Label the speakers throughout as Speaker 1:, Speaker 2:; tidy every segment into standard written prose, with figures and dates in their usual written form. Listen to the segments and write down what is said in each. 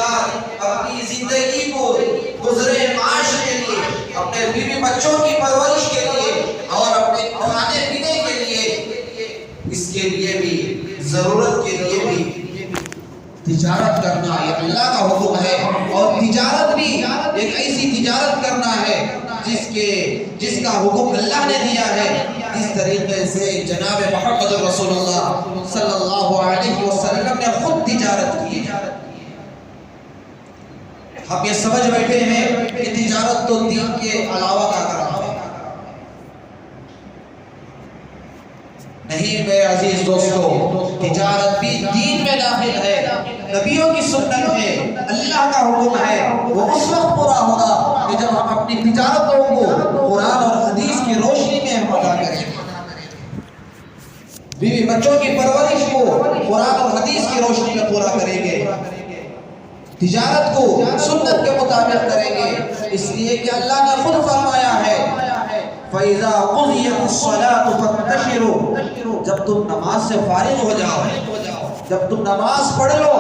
Speaker 1: بعد اپنی زندگی کو گزرے معاش کے لیے، اپنے بیوی بچوں کی پرورش کے لیے اور اپنے کھانے پینے کے لیے، اس کے لیے بھی ضرورت کے لیے بھی تجارت کرنا یہ اللہ کا حکم ہے۔ اور تجارت بھی ایک ایسی تجارت کرنا ہے جس کا حکم اللہ نے دیا ہے۔ اس طریقے سے جناب محمد رسول اللہ صلی اللہ علیہ وسلم نے خود تجارت کی۔ ہم یہ سمجھ بیٹھے ہیں کہ تجارت تو دین کے علاوہ کا کرنا ہے، نہیں میرے عزیز دوستو، تجارت بھی دین میں داخل ہے، نبیوں کی سنت ہے، اللہ کا حکم ہے۔ وہ اس وقت پورا ہوگا کہ جب ہم اپنی تجارتوں کو قرآن اور حدیث کی روشنی میں ہم ادا کریں، بیوی بچوں کی پرورش کو قرآن اور حدیث کی روشنی میں پورا کریں گے، تجارت کو سنت کے مطابق کریں گے۔ اس لیے کہ اللہ نے خود فرمایا ہے فَإِذَا قُضِيَتِ الصَّلَاةُ فَانتَشِرُوا، جب تم نماز سے فارغ ہو جاؤ، جب تم نماز پڑھ لو،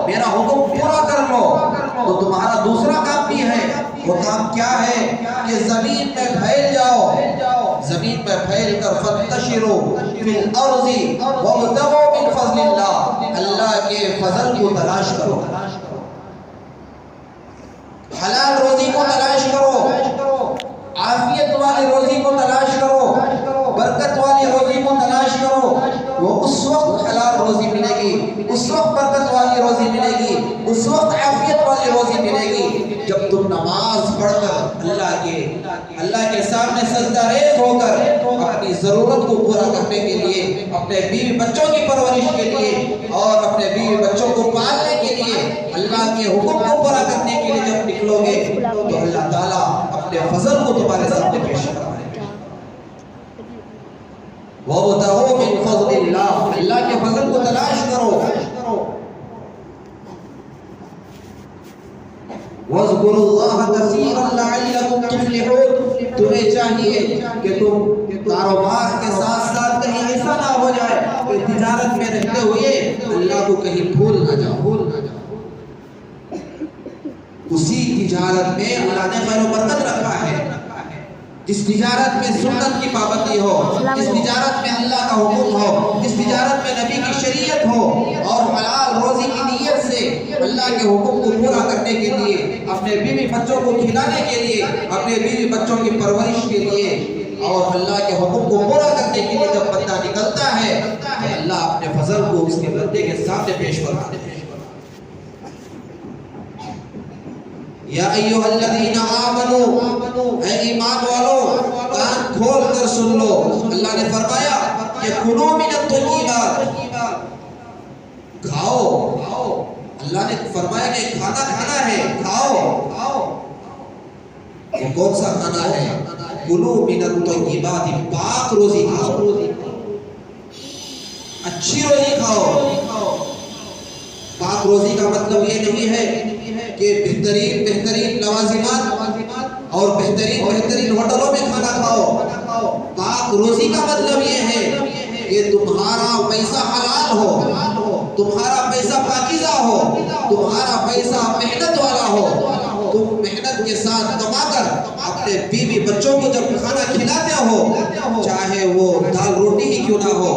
Speaker 1: میرا حکم پورا کر لو، تو تمہارا دوسرا کام بھی ہے۔ وہ کام کیا ہے کہ زمین میں پھیل جاؤ، زمین میں پھیل کر فَانتَشِرُوا فِي الْأَرْضِ وَابْتَغُوا مِنْ فَضْلِ اللَّهِ، اللہ کے فضل کو تلاش کرو، حلال روزی کو تلاش کرو، عافیت والی روزی کو تلاش کرو، برکت والی روزی کو تلاش کرو۔ وہ اس وقت حلال روزی ملے گی، اس وقت برکت والی روزی ملے گی، اس وقت عافیت والی روزی ملے گی جب تم نماز پڑھ کر اللہ کے سامنے سجدہ ریز ہو کر اپنی ضرورت کو پورا کرنے کے لیے، اپنے بیوی بچوں کی پرورش کے لیے اور اپنے بیوی بچوں کو پالنے کے لیے، اللہ کے حکم کو پورا کرنے کے لیے جب نکلو گے تو اللہ تعالیٰ اپنے فضل کو تمہارے سامنے پیش کرائے گا۔ وَابْتَغُوا مِنْ فَضْلِ اللَّهِ، اللہ کے فضل کو تلاش کرو۔ وَاذْكُرُوا اللَّهَ كَثِيرًا لَعَلَّكُمْ تُفْلِحُونَ، تمہیں چاہیے کہ تم کاروبار کے ساتھ ساتھ کہیں ایسا نہ ہو جائے کہ تجارت میں رہتے ہوئے اللہ کو کہیں بھول نہ جاؤ۔ اسی تجارت میں اللہ نے خیر و برکت رکھا ہے، جس تجارت میں سنت کی پابندی ہو، جس تجارت میں اللہ کا حکم ہو، جس تجارت میں نبی کی شریعت ہو اور حلال روزی کی نیت سے اللہ کے حکم کو پورا کرنے کے لیے، اپنے بیوی بچوں کو کھلانے کے لیے، اپنے بیوی بچوں کی پرورش کے لیے اور اللہ کے حکم کو پورا کرنے کے لیے جب بندہ نکلتا ہے تو اللہ اپنے فضل کو اس کے بندے کے سامنے پیش کرتا ہے۔ یا ایھا الذین آمنوا، اے ایمان والو کان کھول کر سن لو، اللہ نے فرمایا کہ کلوا من الطیبات، کھاؤ، اللہ نے فرمایا کہ کھانا کھانا ہے، کھاؤ۔ وہ کون سا کھانا ہے؟ کلوا من الطیبات، پاک روزی کھاؤ، اچھی روزی کھاؤ۔ پاک روزی کا مطلب یہ نہیں ہے کہ بہترین لوازمات اور بہترین ہوٹلوں میں کھانا کھاؤ۔ پاک روزی کا مطلب یہ ہے کہ تمہارا پیسہ حلال ہو، تمہارا پیسہ پاکیزہ ہو، تمہارا پیسہ محنت والا ہو، تم محنت کے ساتھ کما کر اپنے بیوی بچوں کو جب کھانا کھلاتے ہو، چاہے وہ دال روٹی ہی کیوں نہ ہو،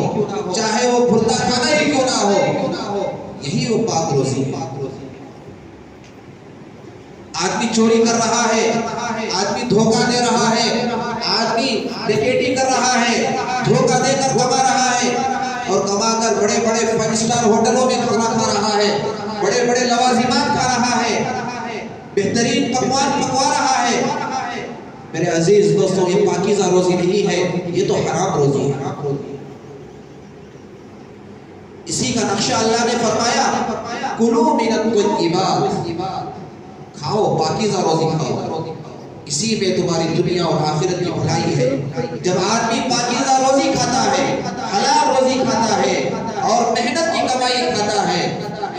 Speaker 1: چاہے وہ بھرتا کھانا ہی کیوں نہ ہو، یہی وہ پاک روزی ہے۔ آدمی چوری کر رہا ہے، آدمی دھوکہ دے رہا ہے، آدمی ڈکیٹی کر رہا ہے، دھوکہ دے کر کما رہا ہے اور کما کر بڑے بڑے 5 اسٹار ہوٹلوں میں کھانا کھا رہا ہے، بڑے بڑے لوازمات کھا رہا ہے، بہترین پکوان پکوا رہا ہے۔ میرے عزیز دوستوں، یہ پاکیزہ روزی نہیں ہے، یہ تو حرام روزی ہے۔ اسی کا نقشہ اللہ نے فرمایا کلوا من الطیبات، کھاؤ، پاکیزہ روزی کھاؤ، اسی میں تمہاری دنیا اور آخرت کی بھلائی ہے۔ جب آدمی پاکیزہ روزی کھاتا ہے، حلال روزی کھاتا ہے اور محنت کی کمائی کھاتا ہے،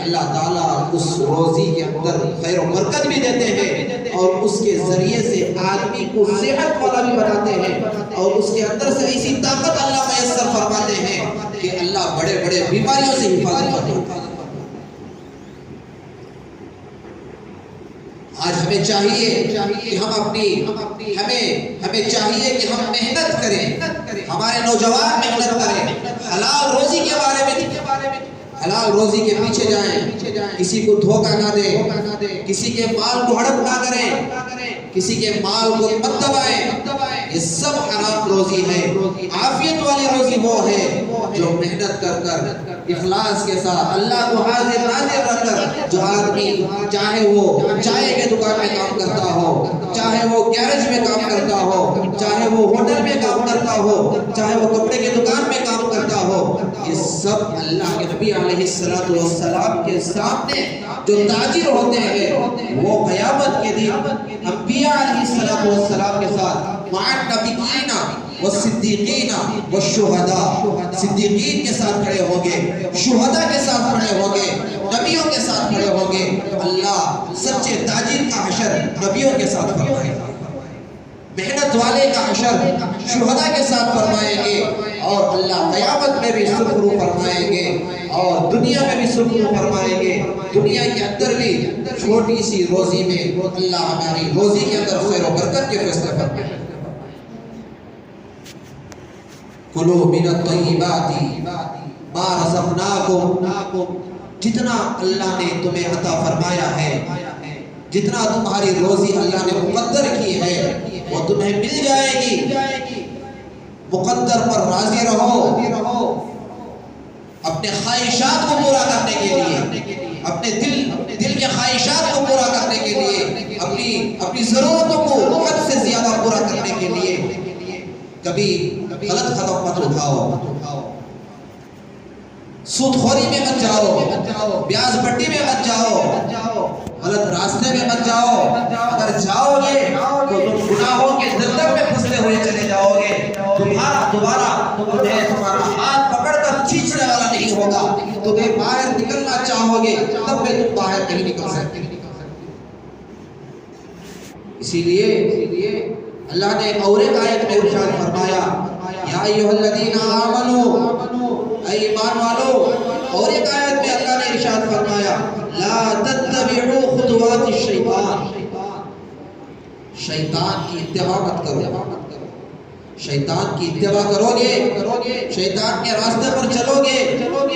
Speaker 1: اللہ تعالیٰ اس روزی کے اندر خیر و برکت بھی دیتے ہیں اور اس کے ذریعے سے آدمی کو صحت والا بھی بناتے ہیں اور اس کے اندر سے ایسی طاقت اللہ میسر فرماتے ہیں کہ اللہ بڑے بڑے بیماریوں سے حفاظت کرتے ہیں۔ آج ہمیں چاہیے کہ ہمیں چاہیے کہ ہم محنت کریں، ہمارے نوجوان محنت کریں، حلال روزی کے بارے میں حلال روزی کے پیچھے جائیں، کسی کو دھوکہ نہ دیں، کسی کے مال کو ہڑپ نہ کریں، کسی کے مال کو مت دبائیں، یہ سب حرام روزی ہے۔ عافیت والی روزی وہ ہے جو محنت کر اخلاص کے ساتھ اللہ کو حاضر ناظر رکھ کر، جو آدمی چاہے وہ چائے کے دکان میں کام کرتا ہو، چاہے وہ گیرج میں کام کرتا ہو، چاہے وہ ہوٹل میں کام کرتا ہو، چاہے وہ کپڑے کی دکان میں کام کرتا ہو، یہ سب اللہ کے نبی علیہ السلام کے سامنے جو تاجر ہوتے ہیں وہ قیامت کے دن انبیاء علیہ السلام کے ساتھ مع النبیین والصدیقین والشہداء، صدیقین کے ساتھ کھڑے ہوں گے، شہداء کے ساتھ کھڑے ہوں گے، نبیوں کے ساتھ کھڑے ہوں گے۔ اللہ سچے تاجر کا حشر نبیوں کے ساتھ فرمائے گا، محنت والے کا حشر شہداء کے ساتھ فرمائیں گے، اور اللہ قیامت میں بھی سرخرو فرمائیں گے اور دنیا میں بھی سرخرو فرمائیں گے۔ دنیا کے اندر بھی چھوٹی سی روزی میں اللہ ہماری روزی کے اندر خیر و برکت کے فیصلے فرمائے۔ کلو من الطیبات ما رزقناکم، جتنا اللہ نے تمہیں عطا فرمایا ہے، جتنا تمہاری روزی اللہ نے مقدر کی ہے وہ تمہیں مل جائے گی۔ مقدر پر راضی رہو، اپنے خواہشات کو پورا کرنے کے لیے، اپنے دل کے خواہشات کو پورا کرنے کے لیے، اپنی ضرورتوں کو حد سے زیادہ پورا کرنے کے لیے کبھی غلط قدم مت اٹھاؤ، سود خوری میں مت جاؤ، بیاز پٹی میں مت جاؤ، غلط راستے میں مت جاؤ۔ اگر جاؤ گے تو تم گناہوں کے دلدل میں پھنسے ہوئے چلے جاؤ گے، دوبارہ تمہارا ہاتھ پکڑ کر کھینچنے والا نہیں ہوگا، تمہیں باہر نکلنا چاہو گے تب بھی تم باہر نہیں نکل سکتے۔ اسی لیے اللہ نے اور ایک آیت میں ارشاد فرمایا، یا ایھا الذین آمنوا، اے ایمان والو، اور ایک آیت میں اللہ نے ارشاد فرمایا، لا تتبعوا خطوات الشیطان، شیطان کی اتباع مت کرو۔ شیطان کی اتباع کرو گے، شیطان کے راستے پر چلو گے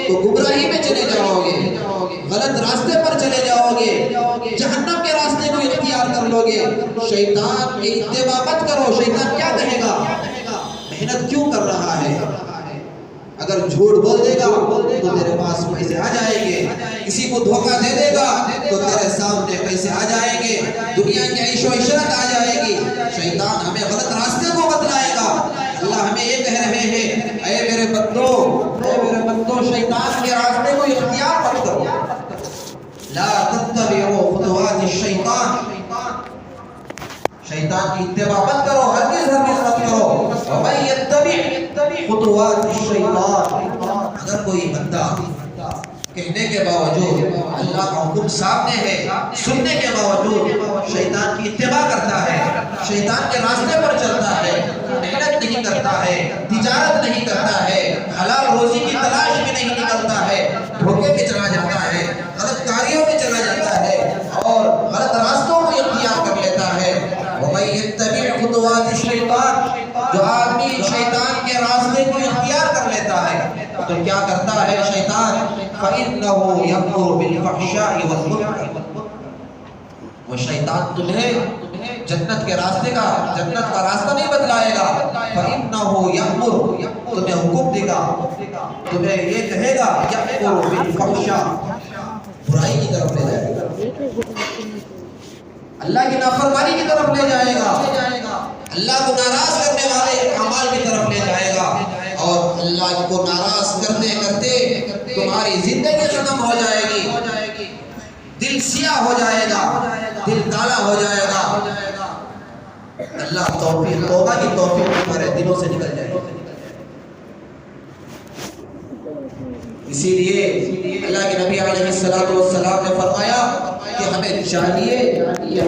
Speaker 1: تو گمراہی میں چلے جاؤ گے، غلط راستے پر چلے جاؤ گے، جہنم کے راستے کو اختیار کر لو گے۔ شیطان کی اتباع مت کرو۔ شیطان کیا کہے گا؟ محنت کیوں کر رہا ہے؟ اگر جھوٹ بول دے گا تو تیرے پاس پیسے آ جائیں گے، کسی کو دھوکہ دے دے گا تو تیرے سامنے پیسے آ جائیں گے، دنیا کی عیش و عشرت آ جائے گی۔ شیطان ہمیں غلط راستے کو بتلائے گا۔ اللہ ہمیں یہ کہہ رہے ہیں، اے میرے بندو، شیطان کے راستے کو اختیار مت کرو۔ لا تتبعوا خطوات الشیطان، شیطان کی اتباع مت کرو، ہرگز مت کرو۔ ومن یتبع خطوات الشیطان، اگر کوئی بندہ کہنے کے باوجود اللہ کا حکم سامنے ہے، سننے کے باوجود شیطان کی اتباع کرتا ہے، شیطان کے راستے پر چلتا ہے، محنت نہیں کرتا ہے، تجارت نہیں کرتا ہے، حلال روزی کی تلاش میں نہیں نکلتا ہے، دھوکے میں چلا جاتا ہے، غلط کاریوں میں چلا جاتا ہے اور غلط راستوں کو اختیار کر لیتا ہے۔ وَمَن يَتَّبِعْ خُطُوَاتِ الشَّيْطَانِ، جو آدمی شیطان کے راستے کو اختیار کر لیتا ہے تو کیا کرتا ہے شیطان؟ فَإِنَّهُ يَأْمُرُ بِالْفَحْشَاءِ وَالْمُنکَرِ، وہ شیطان تمہیں جنت کے راستے کا، جنت کا راستہ نہیں بتلائے گا۔ فَإِنَّهُ يَأْمُرُ، تمہیں حکم دے گا، تمہیں یہ کہے گا، يَأْمُرُ بِالْفَحْشَاءِ، برائی کی طرف لے جائے گا، اللہ کی نافرمانی کی طرف لے جائے گا، اللہ کو ناراض کرنے والے اعمال کی طرف لے جائے گا، اور اللہ کو ناراض کرتے کرتے تمہاری زندگی ختم ہو جائے گی، دل سیاہ ہو جائے گا، دل کالا ہو جائے گا۔ اللہ توفیق، توبہ کی توفیق تمہارے دلوں سے نکل جائے گی۔ اسی لیے اللہ کے نبی علیہ السلام نے فرمایا کہ ہمیں چاہیے کہ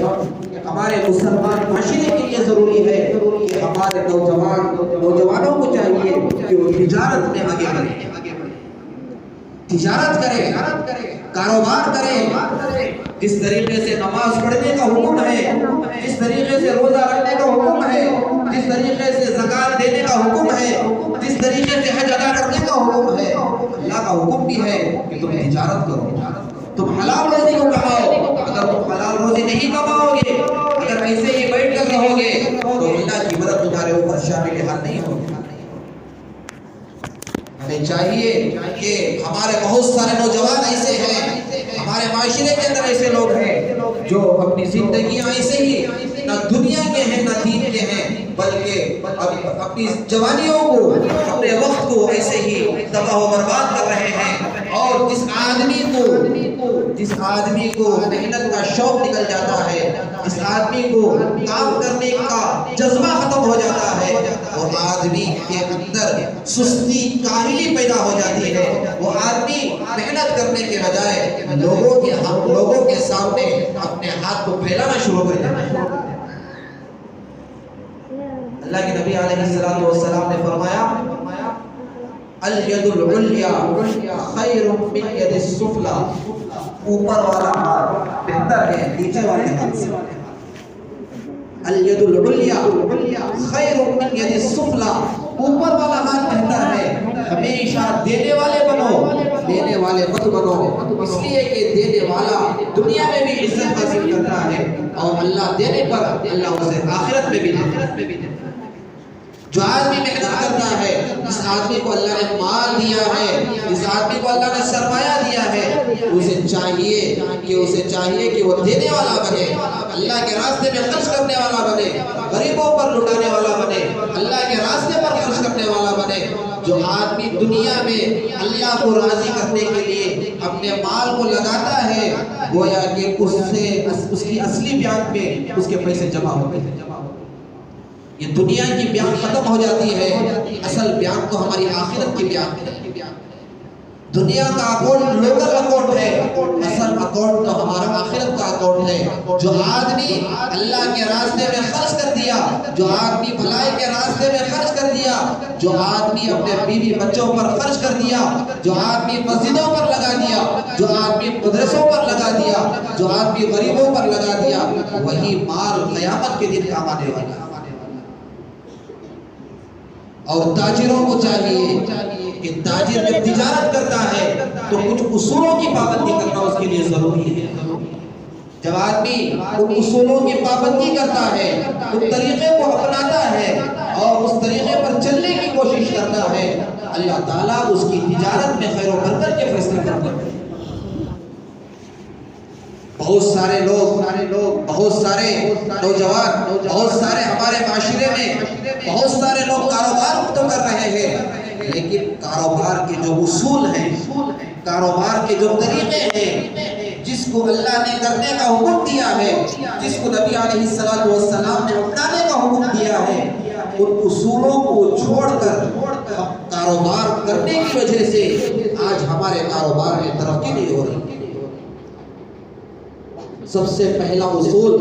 Speaker 1: ہمارے مسلمان معاشرے کے لیے ضروری ہے کہ ہمارے نوجوانوں کو چاہیے کہ وہ تجارت میں آگے بڑھیں، تجارت کریں، کاروبار کریں۔ جس طریقے سے نماز پڑھنے کا حکم جس طریقے سے روزہ رکھنے کا حکم ہے، جس طریقے سے زکوٰۃ دینے کا حکم ہے، جس طریقے سے حج ادا کرنے کا حکم ہے، اللہ کا حکم بھی ہے کہ تم تجارت کرو، تم حلال روزی کو کماؤ۔ اگر تم حلال روزی نہیں کماؤ گے، اگر ایسے ہی بیٹھ کر رہو گے تو اللہ کی مدد تمہارے اوپر شامل حال نہیں ہوگی۔ ہمیں چاہیے کہ ہمارے بہت سارے نوجوان ایسے ہیں، ہمارے معاشرے کے اندر ایسے لوگ ہیں جو اپنی زندگیاں ایسے ہی نہ دنیا کے ہیں نہ دین کے ہیں، بلکہ اپنی جوانیوں کو، اپنے وقت کو ایسے ہی تباہ و برباد کر رہے ہیں۔ اور جس آدمی کو محنت کا شوق نکل جاتا ہے، جس آدمی کو کام کرنے کا جذبہ ختم ہو جاتا ہے، وہ آدمی کے اندر سستی کاہلی پیدا ہو جاتی ہے، وہ آدمی محنت کرنے کے بجائے لوگوں کے سامنے اپنے ہاتھ کو پھیلانا شروع کر دیتا ہے۔ اللہ کے نبی علیہ السلام نے فرمایا الید العلیٰ خیر من ید السفلی، اوپر والا ہاتھ بہتر ہے نیچے والے ہاتھ سے۔ الید العلیٰ خیر من ید السفلی، اوپر والا ہاتھ بہتر ہے۔ ہمیشہ دینے والے بنو، دینے والے مت بنو، اس لیے کہ دینے والا دنیا میں بھی عزت حاصل کرتا ہے اور اللہ دینے پر اللہ اسے آخرت میں بھی دیتا ہے۔ جو آدمی محنت کرتا ہے، جس آدمی کو اللہ نے مال دیا ہے، جس آدمی کو اللہ نے سرمایہ دیا ہے، اسے چاہیے کہ وہ دینے والا بنے، اللہ کے راستے میں خرچ کرنے والا بنے، غریبوں پر لٹانے والا بنے، اللہ کے راستے پر خرچ کرنے والا بنے۔ جو آدمی دنیا میں اللہ کو راضی کرنے کے لیے اپنے مال کو لگاتا ہے، گویا کہ اس کی اصلی بیان میں اس کے پیسے جمع ہوتے ہیں۔ یہ دنیا کی بیان ختم ہو جاتی ہے، اصل بیان تو ہماری آخرت کی بیان ہے۔ دنیا کا اکاؤنٹ لوکل اکاؤنٹ ہے، اصل اکاؤنٹ تو ہمارا آخرت کا اکاؤنٹ ہے۔ جو آدمی اللہ کے راستے میں خرچ کر دیا، جو آدمی بھلائی کے راستے میں خرچ کر دیا، جو آدمی اپنے بیوی بچوں پر خرچ کر دیا، جو آدمی مسجدوں پر لگا دیا، جو آدمی مدرسوں پر لگا دیا، جو آدمی غریبوں پر لگا دیا، وہی مال قیامت کے دن کام آنے والا ہے۔ اور تاجروں کو چاہیے کہ تاجر جب تجارت کرتا ہے تو کچھ اصولوں کی پابندی کرنا اس کے لیے ضروری ہے۔ جب آدمی ان اصولوں کی پابندی کرتا ہے، ان طریقے کو اپناتا ہے اور اس طریقے پر چلنے کی کوشش کرتا ہے، اللہ تعالیٰ اس کی تجارت میں خیر و برکت کے فیصلے کرتا ہے۔ بہت سارے لوگ، بہت سارے نوجوان، بہت سارے ہمارے معاشرے میں بہت سارے لوگ کاروبار تو کر رہے ہیں، لیکن کاروبار کے جو اصول ہیں، کاروبار کے جو طریقے ہیں، جس کو اللہ نے کرنے کا حکم دیا ہے، جس کو نبی علیہ السلام نے اپنانے کا حکم دیا ہے، ان اصولوں کو چھوڑ کر کاروبار کرنے کی وجہ سے آج ہمارے کاروبار میں ترقی نہیں ہو رہی۔ سب سے پہلا اصول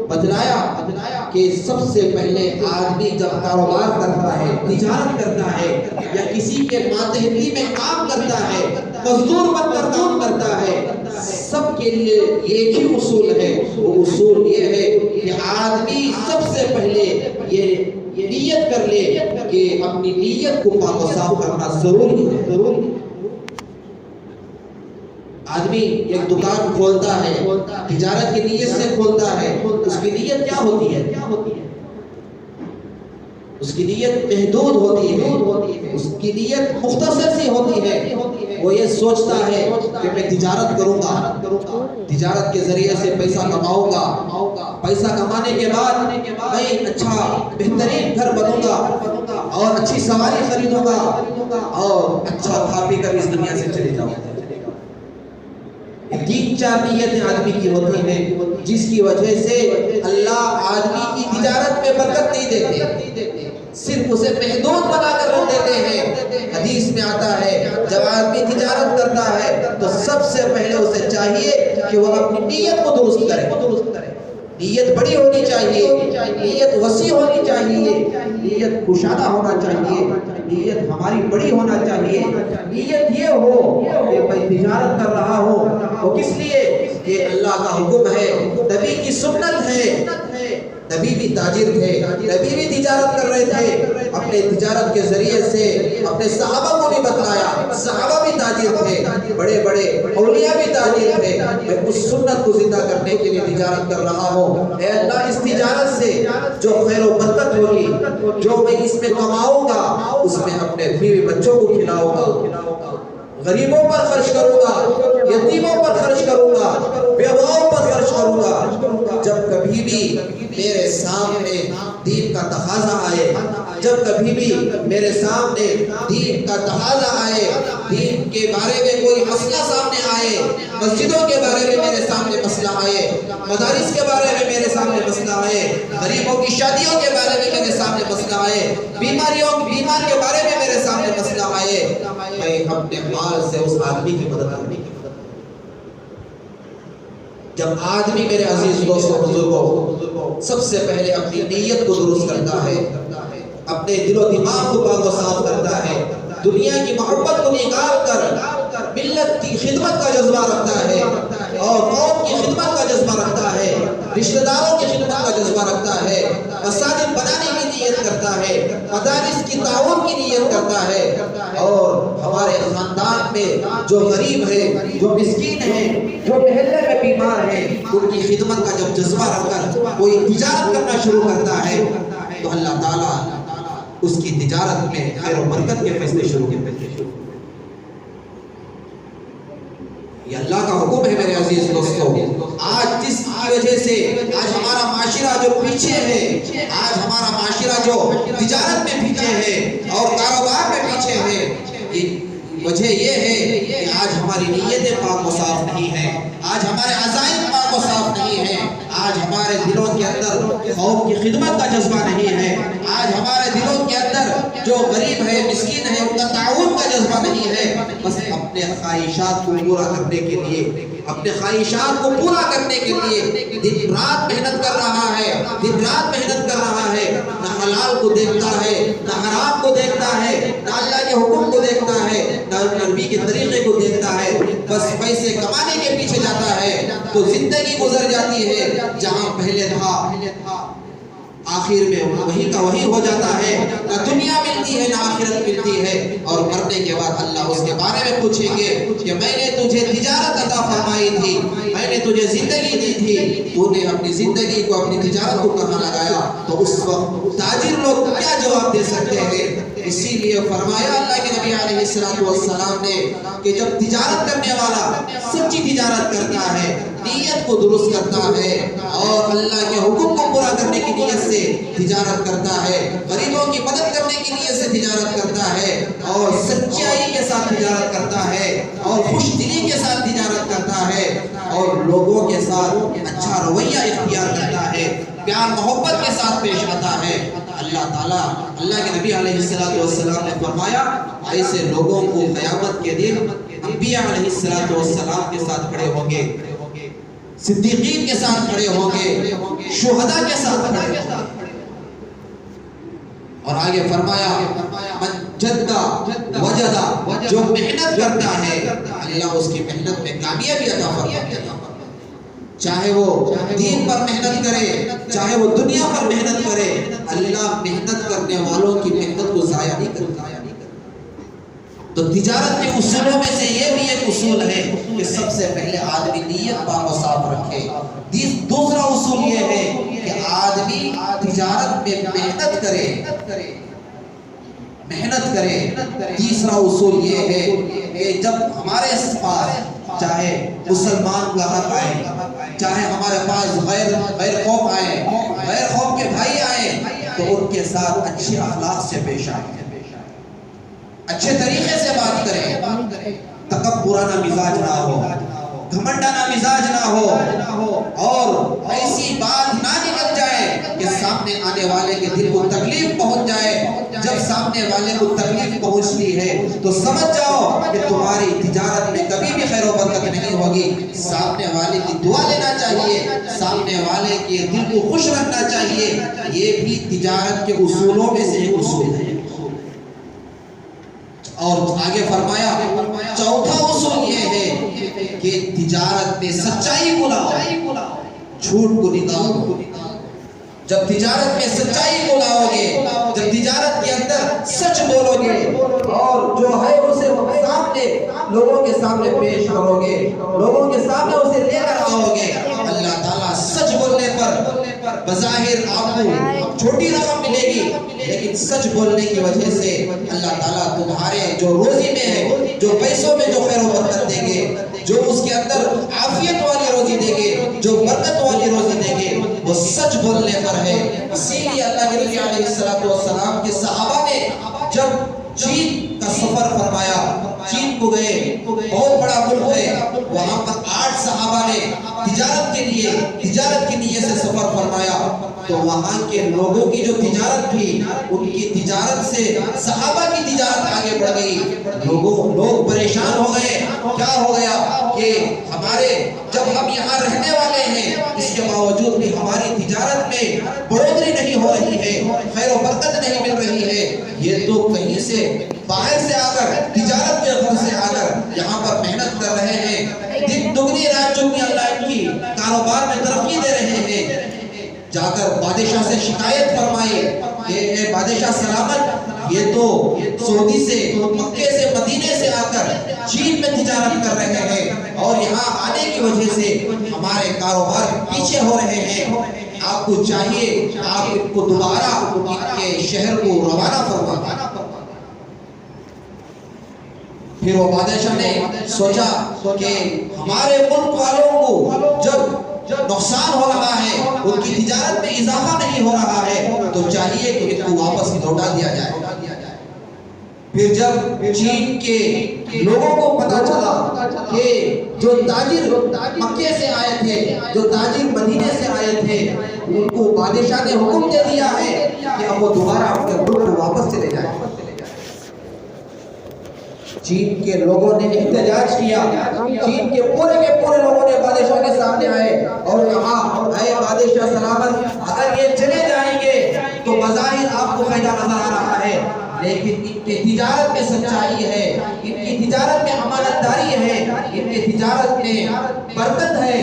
Speaker 1: بتلایا کہ سب سے پہلے آدمی جب کاروبار کرتا ہے، تجارت کرتا ہے یا کسی کے ماتحتی میں کام کرتا ہے، مزدور بن کر کام کرتا ہے، سب کے لیے ایک ہی اصول ہے۔ وہ اصول یہ ہے کہ آدمی سب سے پہلے یہ نیت کر لے کہ اپنی نیت کو پاک و صاف کرنا ضروری ہے۔ آدمی ایک دکان کھولتا ہے، تجارت کی نیت سے کھولتا ہے، اس کی نیت کیا ہوتی ہے؟ اس کی نیت محدود ہوتی ہے، اس کی نیت مختصر سی ہوتی ہے۔ وہ یہ سوچتا ہے کہ میں تجارت کروں گا، تجارت کے ذریعے سے پیسہ کماؤں گا، پیسہ کمانے کے بعد میں اچھا بہترین گھر بنوں گا اور اچھی سواری خریدوں گا اور اچھا کھا پی کر اس دنیا سے چلے جاؤں گا۔ تین چار نیتیں آدمی کی ہوتی ہیں، جس کی وجہ سے اللہ آدمی کی تجارت میں برکت نہیں دیتے، صرف اسے محدود بنا کر رکھ دیتے ہیں۔ حدیث میں آتا ہے جب آدمی تجارت کرتا ہے تو سب سے پہلے اسے چاہیے کہ وہ اپنی نیت کو درست کرے۔ نیت بڑی ہونی چاہیے، نیت وسیع ہونی چاہیے، نیت کشادہ ہونا چاہیے، نیت ہماری بڑی ہونا چاہیے۔ نیت یہ ہو کہ میں تجارت کر رہا ہوں وہ کس لیے؟ کہ اللہ کا حکم ہے، نبی کی سنت ہے، نبی بھی تاجر تھے، نبی بھی تجارت کر رہے تھے، اپنے تجارت کے ذریعے سے اپنے صحابہ کو بھی بتلایا، صحابہ بھی تاجر تھے، بڑے بڑے اولیاء بھی تاجر تھے۔ میں اس سنت کو زندہ کرنے کے لیے تجارت کر رہا ہوں، اے اللہ اس تجارت سے جو خیر و برکت ہوگی، جو میں اس میں کماؤں گا، اس میں اپنے بیوی بچوں کو کھلاؤں گا، غریبوں پر خرچ کروں گا، یتیموں پر خرچ کروں گا، بیواؤں پر خرچ کروں گا۔ جب کبھی بھی میرے سامنے دین کا تقاضا آئے، جب کبھی بھی میرے سامنے دین کا تقاضا آئے، دین کے بارے میں کوئی مسئلہ سامنے آئے، مسجدوں کے بارے میں میرے سامنے مسئلہ آئے، مدارس کے بارے میں میرے سامنے مسئلہ آئے، غریبوں کی شادیوں کے بارے میں میرے سامنے مسئلہ آئے، بیمار کے بارے میں میرے سامنے مسئلہ آئے، میں اپنے مال سے اس آدمی کی مدد کرنے کی۔ جب آدمی میرے عزیز دوستوں بزرگوں سب سے پہلے اپنی نیت کو درست کرتا ہے، اپنے دل و دماغ کو پاک و صاف کرتا ہے، دنیا کی محبت کو نکال کر ملت کی خدمت کا جذبہ رکھتا ہے اور قوم کی خدمت کا جذبہ رکھتا ہے، رشتہ داروں کی خدمت کا جذبہ رکھتا ہے، مساجد بنانے کی نیت کرتا ہے، مدارس کی تعاون کی نیت کرتا ہے، اور ہمارے خاندان میں جو غریب ہے، جو مسکین ہے، جو محلے میں بیمار ہے، ان کی خدمت کا جب جذبہ رکھ کر کوئی تجارت کرنا شروع کرتا ہے تو اللہ تعالیٰ اس کی تجارت میں خیر و برکت کے فیصلے شروع کرتے ہیں۔ یہ اللہ کا حکم ہے میرے عزیز دوستوں۔ آج جس کی وجہ سے آج ہمارا معاشرہ جو پیچھے ہے، آج ہمارا معاشرہ جو تجارت میں پیچھے ہے اور کاروبار میں پیچھے ہے، وجہ یہ ہے کہ آج ہماری نیتیں پاک و صاف نہیں ہیں، آج ہمارے عزائم پاک و صاف نہیں ہیں، آج ہمارے دلوں کے اندر قوم کی خدمت کا جذبہ نہیں ہے، آج ہمارے دلوں کے اندر جو غریب ہے، مسکین ہے، ان کا تعاون کا جذبہ نہیں ہے، بس اپنے خواہشات کو پورا کرنے کے لیے، اپنے خواہشات کو پورا کرنے کے لیے دن رات محنت کر رہا ہے، دن رات محنت کر رہا ہے، نہ حلال کو دیکھتا ہے، نہ حرام کو دیکھتا ہے، نہ اللہ کے حکم کو دیکھتا ہے، نہ نبی کے طریقے کو دیکھتا ہے، بس پیسے کمانے کے پیچھے جاتا ہے تو زندگی گزر جاتی ہے، جہاں پہلے تھا آخر میں وہی کا وہی ہو جاتا ہے، نہ دنیا ملتی ہے نہ آخرت ملتی ہے، اور مرنے کے بعد اللہ اس کے بارے میں پوچھیں گے کہ میں نے تجھے تجارت عطا فرمائی تھی، میں نے تجھے زندگی دی تھی، تو نے اپنی زندگی کو اپنی تجارت کو کہاں لگایا؟ تو اس وقت تاجر لوگ کیا جواب دے سکتے ہیں؟ اسی لیے فرمایا اللہ کے نبی علیہ السلام نے کہ جب تجارت کرنے والا سچی تجارت کرتا ہے، نیت کو درست کرتا ہے اور اللہ کے حکم کو پورا کرنے کی نیت سے تجارت کرتا ہے، غریبوں کی مدد کرنے کی نیت سے تجارت کرتا ہے اور سچائی کے ساتھ تجارت کرتا ہے اور خوش دلی کے ساتھ تجارت کرتا ہے اور لوگوں کے ساتھ اچھا رویہ اختیار کرتا ہے، پیار محبت کے ساتھ پیش آتا ہے، اللہ تعالیٰ اللہ کے نبی علیہ السلام نے فرمایا ایسے لوگوں کو قیامت کے دن انبیاء علیہ السلام کے ساتھ کھڑے ہوں گے، صدیقین کے ساتھ کھڑے ہوں گے، شہداء کے ساتھ کھڑے ہوں گے، اور آگے فرمایا من جدہ وجدہ، جو محنت کرتا ہے اللہ اس کی محنت میں کامیابی عطا فرماتا ہے، چاہے وہ دین پر محنت کرے چاہے وہ دنیا پر محنت کرے، اللہ محنت کرنے والوں کی محنت کو ضائع نہیں کرتا۔ تو تجارت کے اصولوں میں سے یہ بھی ایک اصول ہے کہ سب سے پہلے آدمی نیت پاک و صاف رکھے۔ دوسرا اصول یہ ہے کہ آدمی تجارت میں محنت کرے۔ تیسرا اصول یہ ہے کہ جب ہمارے پاس چاہے مسلمان گاہک آئے، چاہے ہمارے پاس غیر قوم آئے، غیر قوم کے بھائی آئے، تو ان کے ساتھ اچھے اخلاق سے پیش آئے، اچھے طریقے سے بات کریں، تکبرانہ مزاج نہ ہو، گھمنڈانہ مزاج نہ ہو، اور ایسی بات نہ نکل جائے کہ سامنے آنے والے کے دل کو تکلیف پہنچ جائے۔ جب سامنے والے کو تکلیف پہنچتی ہے تو سمجھ جاؤ کہ تمہاری تجارت میں کبھی بھی خیر و برکت نہیں ہوگی۔ سامنے والے کی دعا لینا چاہیے، سامنے والے کے دل کو خوش رکھنا چاہیے، یہ بھی تجارت کے اصولوں میں سے ایک اصول ہے۔ اور آگے فرمایا چوتھا اصول یہ ہے کہ تجارت میں سچائی کو لاؤ، جھوٹ کو نکالو۔ جب تجارت میں سچائی کو لاؤ گے، جب تجارت کے اندر سچ بولو گے اور جو ہے اسے سامنے لوگوں کے سامنے پیش کرو گے، لوگوں کے سامنے اسے لے کر آؤ گے، اللہ تعالیٰ سچ بولنے پر بظاہر آپ کو چھوٹی رقم ملے گی، لیکن سچ بولنے کی وجہ سے اللہ تعالیٰ تمہارے جو روزی میں ہے، جو پیسوں میں جو خیر و برکت دیں گے، جو اس کے اندر عافیت والی روزی دیں گے، جو برکت والی روزی دیں گے، وہ سچ بولنے پر ہے۔ اسی لیے اللہ کے نبی علیہ السلام کے صحابہ نے جب چین کا سفر فرمایا، چین کو گئے، بہت بڑا ملک ہے، وہاں پر 8 صحابہ نے تجارت کے نیت سے سفر فرمایا، تو وہاں کے لوگوں کی جو تجارت تھی، ان کی تجارت سے صحابہ کی تجارت آگے بڑھ گئی۔ لوگ پریشان ہو گئے، کیا ہو گیا کہ جب ہم یہاں رہنے والے ہیں، اس کے باوجود بھی ہماری تجارت میں بڑھوتری نہیں ہو رہی ہے، خیر و برکت نہیں مل رہی ہے، یہ تو کہیں سے باہر سے آ کر، تجارت کے گھر سے آ کر یہاں پر محنت کر رہے ہیں، دن دگنی رات چگنی اللہ ان کی کاروبار میں ترقی دے رہے ہیں۔ جا کر بادشاہ سے شکایت فرمائی کہ اے بادشاہ سلامت، یہ تو سعودی سے، مکے سے، مدینے سے آ کر چین میں تجارت کر رہے ہیں اور یہاں آنے کی وجہ سے ہمارے کاروبار پیچھے ہو رہے ہیں، آپ کو چاہیے آپ ان کو دوبارہ ان کے شہر کو روانہ فرمائیں۔ پھر وہ بادشاہ نے سوچا کہ ہمارے ملک والوں کو جب نقصان ہو رہا ہے، ان کی تجارت میں اضافہ نہیں ہو رہا ہے، تو چاہیے کہ ان کو واپس لوٹا دیا جائے۔ پھر جب چین کے لوگوں کو پتا چلا کہ جو تاجر مکے سے آئے تھے، جو تاجر مدینے سے آئے تھے، ان کو بادشاہ نے حکم دے دیا ہے کہ اب وہ دوبارہ اپنے ملک کو واپس چلے جائیں۔ چین کے لوگوں نے احتجاج کیا، چین کے پورے لوگوں نے بادشاہ کے سامنے آئے اور کہا، اے بادشاہ سلامت، اگر یہ چلے جائیں گے تو بظاہر آپ کو فائدہ نظر آ رہا ہے، لیکن ان کی تجارت میں سچائی ہے، ان کی تجارت میں امانت داری ہے، ان کی تجارت میں برکت ہے،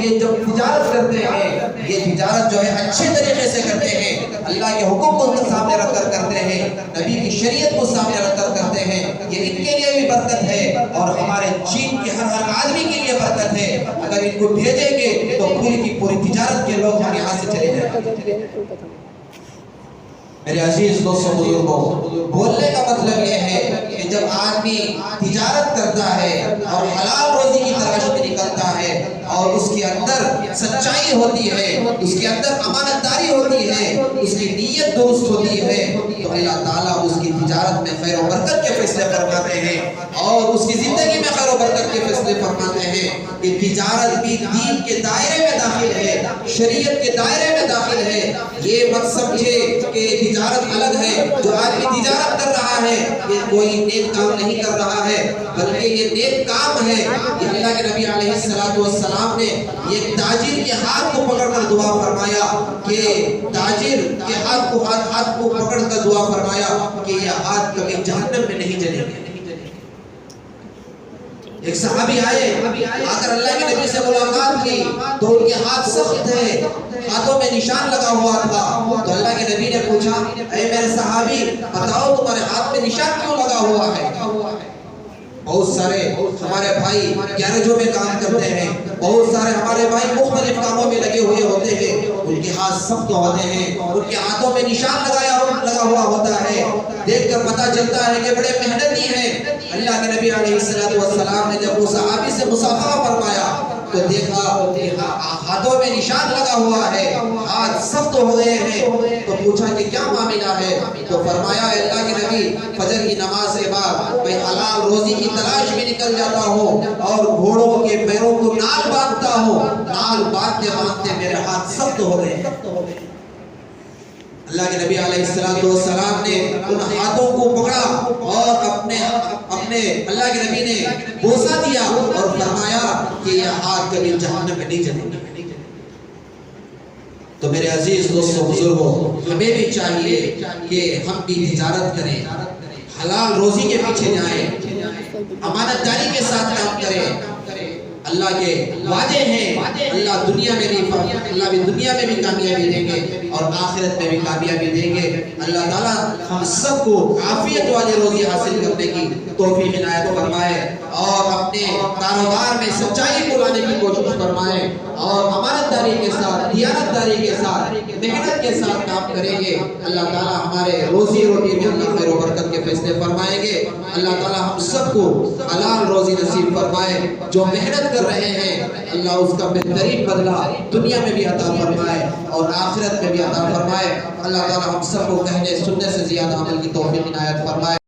Speaker 1: یہ جب تجارت کرتے ہیں، یہ تجارت جو ہے اچھے طریقے سے کرتے ہیں، اللہ کے حکم کو سامنے رکھ کر کرتے ہیں، نبی کی شریعت کو سامنے رکھ کر کرتے ہیں، یہ ان کے لیے بھی برکت ہے اور ہمارے چین کے ہر آدمی کے لیے برکت ہے۔ اگر ان کو بھیجیں گے تو پوری کی پوری تجارت کے لوگ ہم یہاں سے چلے جائیں۔ میرے عزیز دوستوں بزرگوں، بولنے کا مطلب یہ ہے کہ جب آدمی تجارت کرتا ہے اور حلال روزی کی تلاش میں نکلتا ہے اور اس کے اندر سچائی ہوتی ہے، اس کے اندر امانت داری ہوتی ہے، اس کی نیت درست ہوتی ہے، تو اللہ تعالیٰ اس کی تجارت میں خیر و برکت کے فیصلے فرماتے ہیں اور اس کی زندگی میں خیر و برکت کے فیصلے فرماتے ہیں۔ کہ تجارت بھی دین کے دائرے میں داخل ہے، شریعت کے دائرے میں داخل ہے۔ یہ مت سمجھے کہ تجارت الگ ہے، جو آدمی تجارت کر رہا ہے یہ کوئی نیک کام نہیں کر رہا ہے، بلکہ یہ نیک کام ہے۔ یہ اللہ کے نبی علیہ السلام نے یہ تاجر کے ہاتھ کو پکڑ کر دعا فرمایا کہ تاجر کے ہاتھ کو پکڑ کر دعا فرمایا کہ یہ ہاتھ کبھی جہنم میں نہیں جلے گا۔ ایک صحابی آئے، آ کر اللہ کے نبی سے ملاقات کی تو ان کے ہاتھ سخت تھے، ہاتھوں میں نشان لگا ہوا تھا، تو اللہ کے نبی نے پوچھا، اے میرے صحابی بتاؤ تمہارے ہاتھ میں نشان کیوں لگا ہوا ہے؟ بہت سارے ہمارے بھائی گیراجوں میں کام کرتے ہیں، بہت سارے ہمارے بھائی مختلف کاموں میں لگے ہوئے ہوتے ہیں، ان کے ہاتھ سخت ہوتے ہیں، ان کے ہاتھوں میں نشان لگا ہوا ہوتا ہے، دیکھ کر پتہ چلتا ہے کہ بڑے محنتی ہیں۔ اللہ کے نبی علیہ السلام نے جب وہ صحابی سے مصافحہ فرمایا تو دیکھا ہاتھوں میں نشان لگا ہوا ہے، ہاتھ سخت ہو گئے ہیں، تو پوچھا کہ کیا معاملہ ہے؟ تو فرمایا اللہ کے نبی فجر کی نماز کے بعد میں حلال روزی کی تلاش میں نکل جاتا ہوں اور گھوڑوں کے پیروں کو نال باندھتا ہوں، نال باندھتے باندھتے میرے ہاتھ سخت ہو گئے۔ اللہ کے نبی علیہ السلام نے ان ہاتھوں کو پکڑا اور اپنے اللہ کے نبی نے بوسہ دیا اور فرمایا کہ یہ ہاتھ کبھی جہنم میں نہیں جلے گا۔ تو میرے عزیز دوستوں بزرگوں، ہمیں بھی چاہیے کہ ہم بھی تجارت کریں، حلال روزی کے پیچھے جائیں، امانت داری کے ساتھ کام کریں۔ اللہ کے وعدے ہیں، اللہ اللہ دنیا میں بھی کامیابی دیں گے اور آخرت میں بھی کامیابی دیں گے۔ اللہ تعالیٰ ہم سب کو عافیت والی روزی حاصل کرنے کی توفیق عنایت فرمائے اور اپنے کاروبار میں سچائی کو لانے کی کوشش فرمائے اور امانت داری کے ساتھ، دیانت داری کے ساتھ، محنت کے ساتھ کام کریں گے۔ اللہ تعالیٰ ہمارے روزی روٹی میں اللہ خیر و برکت کے فیصلے فرمائیں گے۔ اللہ تعالیٰ ہم سب کو حلال روزی نصیب فرمائے۔ جو محنت کر رہے ہیں اللہ اس کا بہترین بدلہ دنیا میں بھی عطا فرمائے اور آخرت میں بھی عطا فرمائے۔ اللہ تعالیٰ ہم سب کو کہنے سننے سے زیادہ عمل کی توفیق عنایت فرمائے۔